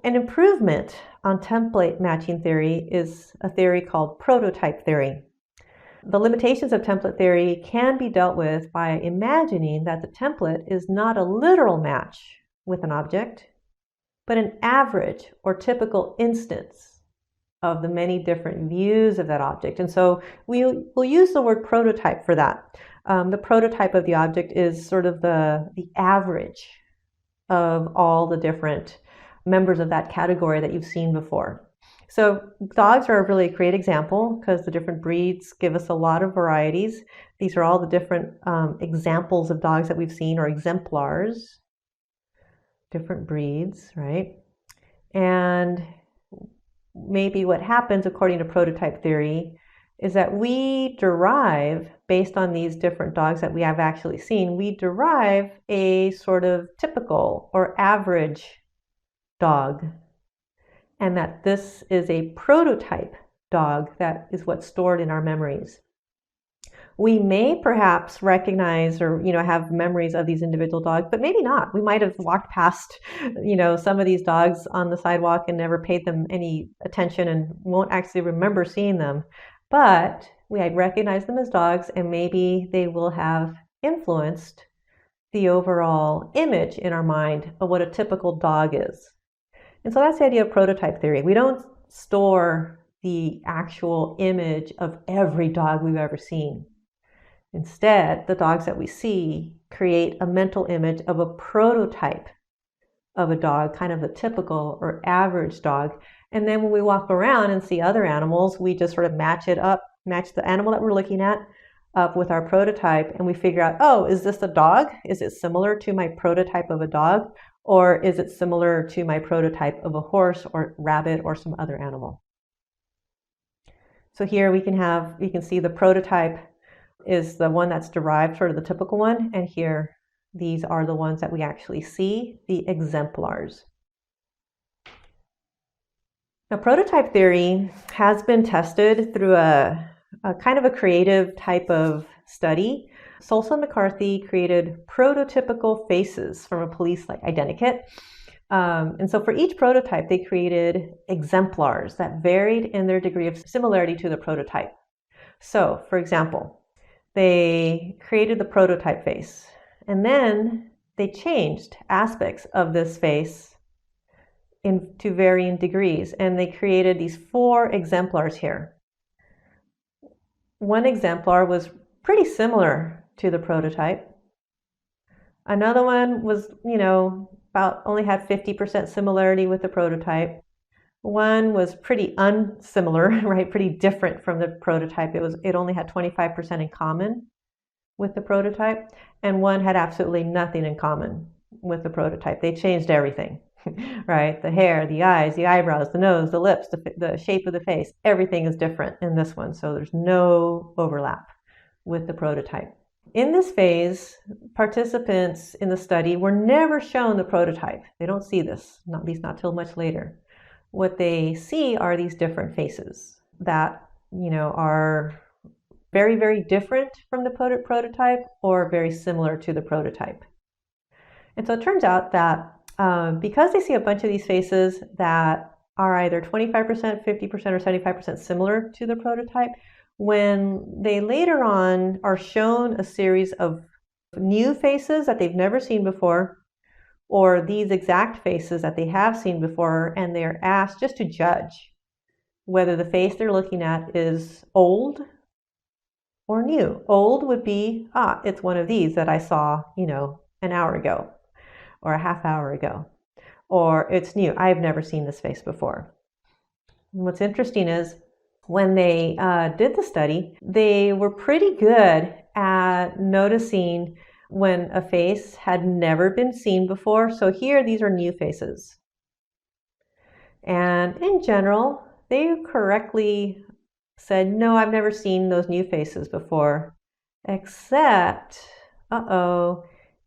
An improvement on template matching theory is a theory called prototype theory. The limitations of template theory can be dealt with by imagining that the template is not a literal match with an object, but an average or typical instance of the many different views of that object. And so we'll use the word prototype for that. The prototype of the object is sort of the average of all the different members of that category that you've seen before. So dogs are a really great example because the different breeds give us a lot of varieties. These are all the different examples of dogs that we've seen, or exemplars, different breeds, right? And maybe what happens according to prototype theory is that we derive, based on these different dogs that we have actually seen, we derive a sort of typical or average dog, and that this is a prototype dog that is what's stored in our memories. We may perhaps recognize or have memories of these individual dogs, but maybe not. We might have walked past some of these dogs on the sidewalk and never paid them any attention and won't actually remember seeing them. But we had recognized them as dogs, and maybe they will have influenced the overall image in our mind of what a typical dog is. And so that's the idea of prototype theory. We don't store the actual image of every dog we've ever seen. Instead, the dogs that we see create a mental image of a prototype of a dog, kind of a typical or average dog. And then when we walk around and see other animals, we just sort of match the animal that we're looking at up with our prototype, and we figure out, oh, is this a dog? Is it similar to my prototype of a dog? Or is it similar to my prototype of a horse or rabbit or some other animal? So here we can see the prototype is the one that's derived, sort of the typical one, and here these are the ones that we actually see, the exemplars. Now, prototype theory has been tested through a kind of a creative type of study. Solso and McCarthy created prototypical faces from a police identikit. And so for each prototype, they created exemplars that varied in their degree of similarity to the prototype. So, for example, they created the prototype face, and then they changed aspects of this face to varying degrees, and they created these 4 exemplars here. One exemplar was pretty similar to the prototype. Another one was, about only had 50% similarity with the prototype. One was pretty unsimilar, right? Pretty different from the prototype. It only had 25% in common with the prototype, and one had absolutely nothing in common with the prototype. They changed everything, right? The hair, the eyes, the eyebrows, the nose, the lips, the shape of the face, everything is different in this one. So there's no overlap with the prototype. In this phase, participants in the study were never shown the prototype. They don't see this, at least not till much later. What they see are these different faces that, are very, very different from the prototype or very similar to the prototype. And so it turns out that because they see a bunch of these faces that are either 25%, 50%, or 75% similar to the prototype, when they later on are shown a series of new faces that they've never seen before, or these exact faces that they have seen before, and they're asked just to judge whether the face they're looking at is old or new. Old would be, it's one of these that I saw, an hour ago or a half hour ago. Or it's new, I've never seen this face before. And what's interesting is when they did the study, they were pretty good at noticing when a face had never been seen before. So here, these are new faces. And in general, they correctly said, no, I've never seen those new faces before, except,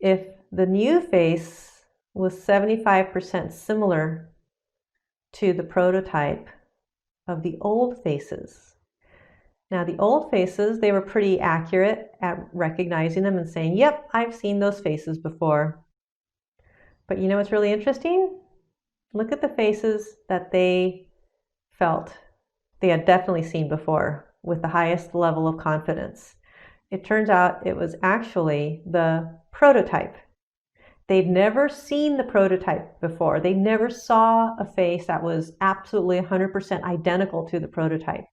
if the new face was 75% similar to the prototype of the old faces. Now, the old faces, they were pretty accurate at recognizing them and saying, yep, I've seen those faces before. But you know what's really interesting? Look at the faces that they felt they had definitely seen before with the highest level of confidence. It turns out it was actually the prototype. They'd never seen the prototype before. They never saw a face that was absolutely 100% identical to the prototype.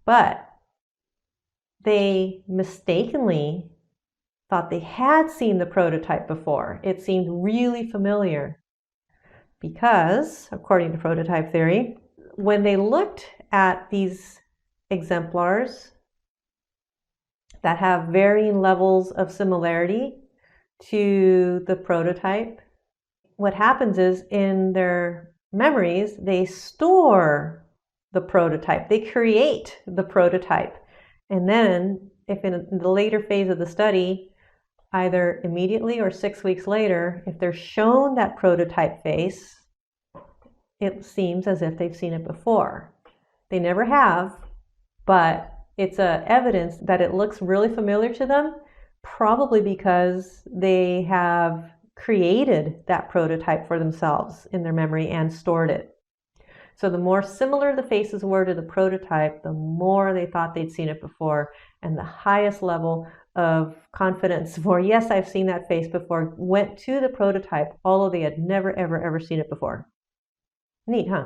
But they mistakenly thought they had seen the prototype before. It seemed really familiar because, according to prototype theory, when they looked at these exemplars that have varying levels of similarity to the prototype, what happens is in their memories, they store the prototype. They create the prototype. And then if in the later phase of the study, either immediately or 6 weeks later, if they're shown that prototype face, it seems as if they've seen it before. They never have, but it's evidence that it looks really familiar to them, probably because they have created that prototype for themselves in their memory and stored it. So the more similar the faces were to the prototype, the more they thought they'd seen it before, and the highest level of confidence for, yes, I've seen that face before, went to the prototype, although they had never, ever, ever seen it before. Neat, huh?